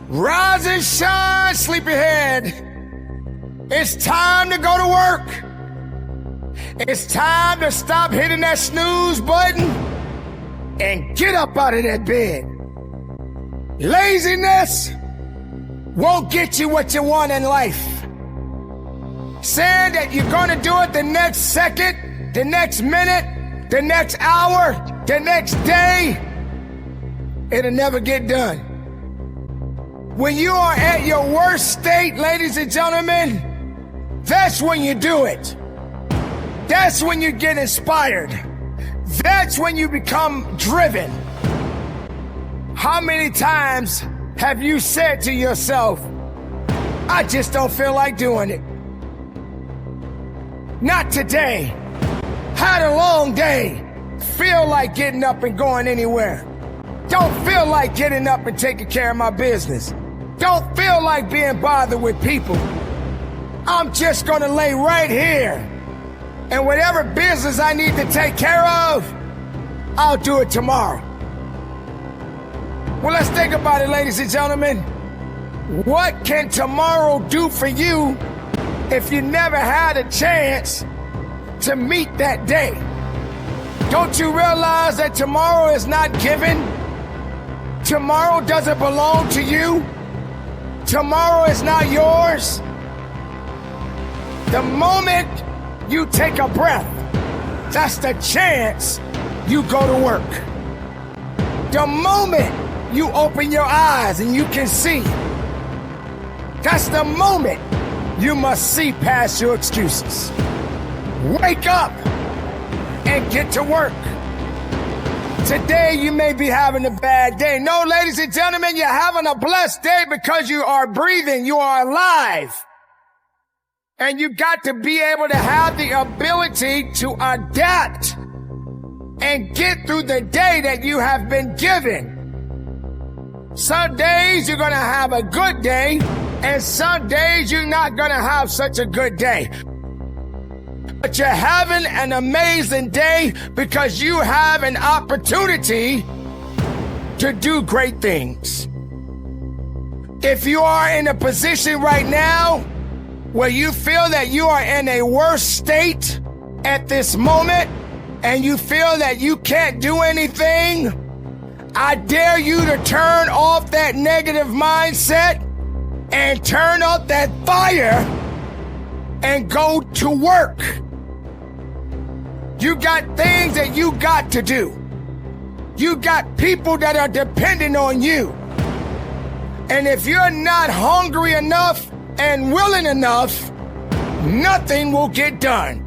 Rise and shine, sleepyhead. It's time to go to work. It's time to stop hitting that snooze button and get up out of that bed. Laziness won't get you what you want in life. Saying that you're gonna do it the next second, the next minute, the next hour, the next day, it'll never get done. When you are at your worst state, ladies and gentlemen, that's when you do it. That's when you get inspired. That's when you become driven. How many times have you said to yourself, I just don't feel like doing it? Not today. Had a long day. Feel like getting up and going anywhere. Don't feel like getting up and taking care of my business. Don't feel like being bothered with people. I'm just gonna lay right here. And whatever business I need to take care of, I'll do it tomorrow. Well, let's think about it, ladies and gentlemen. What can tomorrow do for you if you never had a chance to meet that day? Don't you realize that tomorrow is not given? Tomorrow doesn't belong to you. Tomorrow is not yours. The moment you take a breath, that's the chance you go to work. The moment you open your eyes and you can see, that's the moment you must see past your excuses. Wake up and get to work. Today you may be having a bad day. No, ladies and gentlemen, you're having a blessed day because you are breathing, you are alive. And you got to be able to have the ability to adapt and get through the day that you have been given. Some days you're gonna have a good day, and some days you're not gonna have such a good day. But you're having an amazing day because you have an opportunity to do great things. If you are in a position right now where you feel that you are in a worse state at this moment and you feel that you can't do anything, I dare you to turn off that negative mindset and turn up that fire and go to work. You got things that you got to do. You got people that are depending on you. And if you're not hungry enough and willing enough, nothing will get done.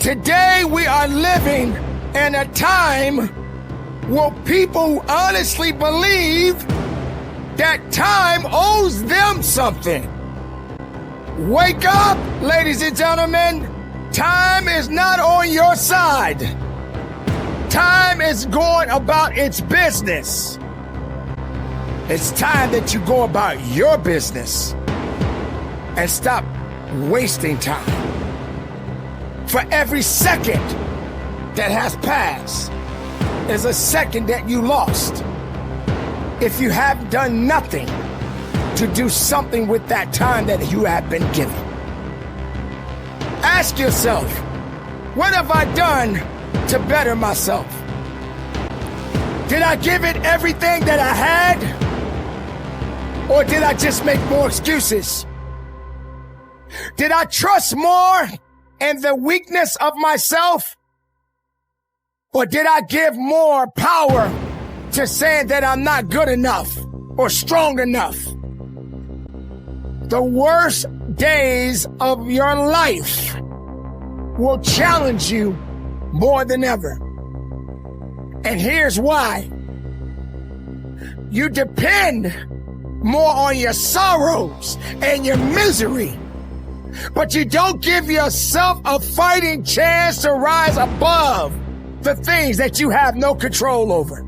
Today we are living in a time where people honestly believe that time owes them something. Wake up, ladies and gentlemen. Time is not on your side. Time is going about its business. It's time that you go about your business and stop wasting time. For every second that has passed is a second that you lost. If you have done nothing to do something with that time that you have been given. Ask yourself, what have I done to better myself? Did I give it everything that I had? Or did I just make more excuses? Did I trust more in the weakness of myself? Or did I give more power to saying that I'm not good enough or strong enough? The worst days of your life will challenge you more than ever. And here's why. You depend more on your sorrows and your misery, but you don't give yourself a fighting chance to rise above the things that you have no control over.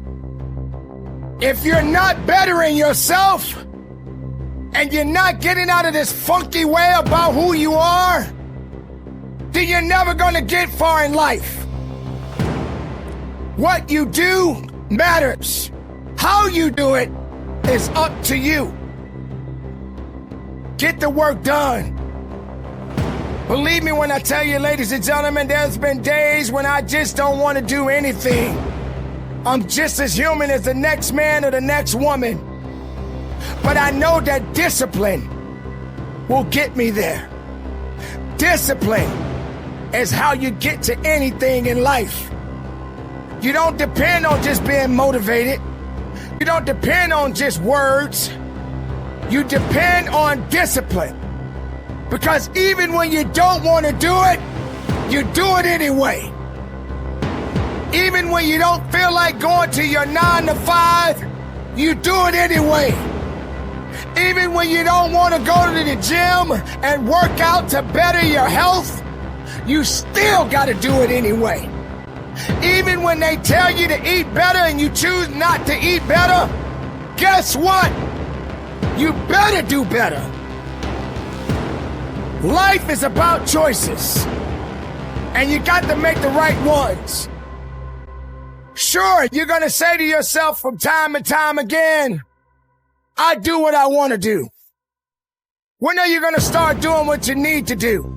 If you're not bettering yourself and you're not getting out of this funky way about who you are, then you're never gonna get far in life. What you do matters. How you do it It's up to you. Get the work done. Believe me when I tell you, ladies and gentlemen, there's been days when I just don't want to do anything. I'm just as human as the next man or the next woman. But I know that discipline will get me there. Discipline is how you get to anything in life. You don't depend on just being motivated. You don't depend on just words. You depend on discipline. Because even when you don't want to do it, you do it anyway. Even when you don't feel like going to your 9 to 5, you do it anyway. Even when you don't want to go to the gym and work out to better your health, you still got to do it anyway. Even when they tell you to eat better and you choose not to eat better, guess what? You better do better. Life is about choices, and you got to make the right ones. Sure, you're going to say to yourself from time and time again, I do what I want to do. When are you going to start doing what you need to do?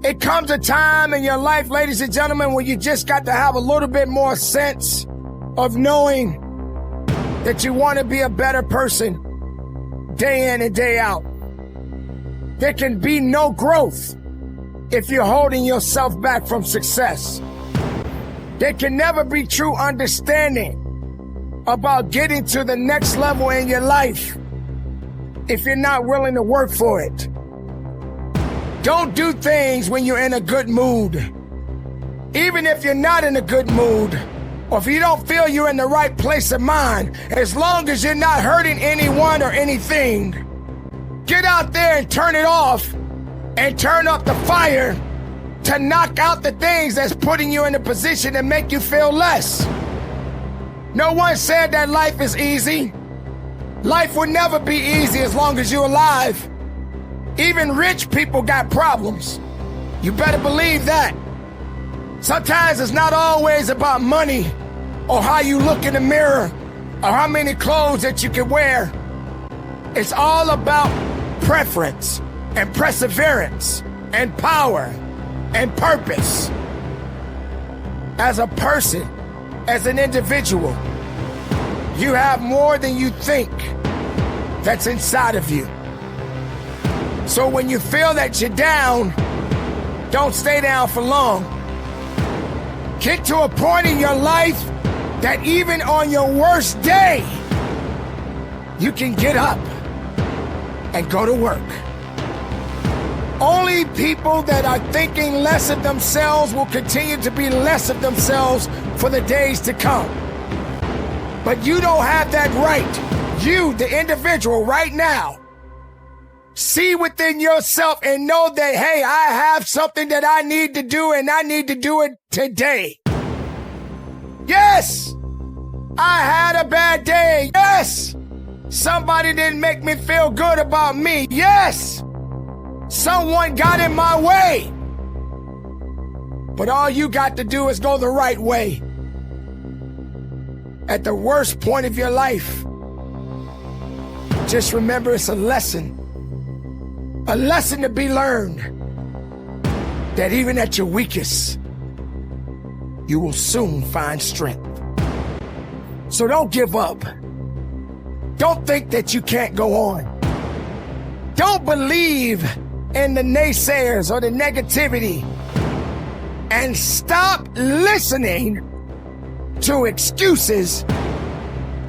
It comes a time in your life, ladies and gentlemen, when you just got to have a little bit more sense of knowing that you want to be a better person day in and day out. There can be no growth if you're holding yourself back from success. There can never be true understanding about getting to the next level in your life if you're not willing to work for it. Don't do things when you're in a good mood. Even if you're not in a good mood, or if you don't feel you're in the right place of mind, as long as you're not hurting anyone or anything, get out there and turn it off and turn up the fire to knock out the things that's putting you in a position to make you feel less. No one said that life is easy. Life will never be easy as long as you're alive. Even rich people got problems. You better believe that. Sometimes it's not always about money or how you look in the mirror or how many clothes that you can wear. It's all about preference and perseverance and power and purpose. As a person, as an individual, you have more than you think that's inside of you. So when you feel that you're down, don't stay down for long. Get to a point in your life that even on your worst day, you can get up and go to work. Only people that are thinking less of themselves will continue to be less of themselves for the days to come. But you don't have that right. You, the individual, right now, see within yourself and know that, hey, I have something that I need to do and I need to do it today. Yes, I had a bad day. Yes, somebody didn't make me feel good about me. Yes, someone got in my way. But all you got to do is go the right way. At the worst point of your life, just remember it's a lesson to be learned, that even at your weakest, you will soon find strength. So don't give up. Don't think that you can't go on. Don't believe in the naysayers or the negativity, and stop listening to excuses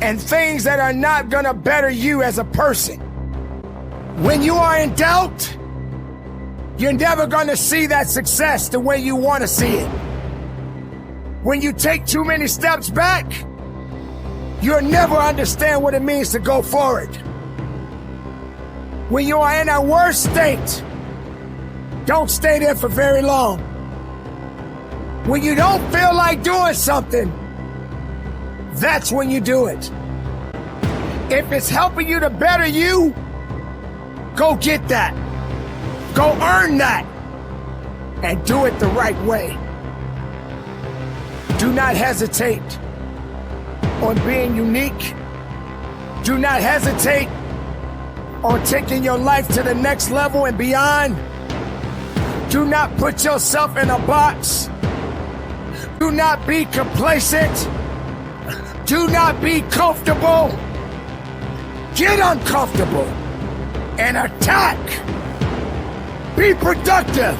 and things that are not gonna better you as a person. When you are in doubt, you're never gonna see that success the way you wanna see it. When you take too many steps back, you'll never understand what it means to go forward. When you are in a worse state, don't stay there for very long. When you don't feel like doing something, that's when you do it. If it's helping you to better you, go get that. Go earn that. And do it the right way. Do not hesitate on being unique Do not hesitate on taking your life to the next level and beyond. Do not put yourself in a box. Do not be complacent. Do not be comfortable. Get uncomfortable and attack. Be productive.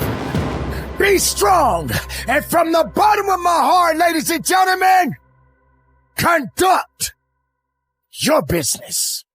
Be strong. And from the bottom of my heart, ladies and gentlemen, conduct your business.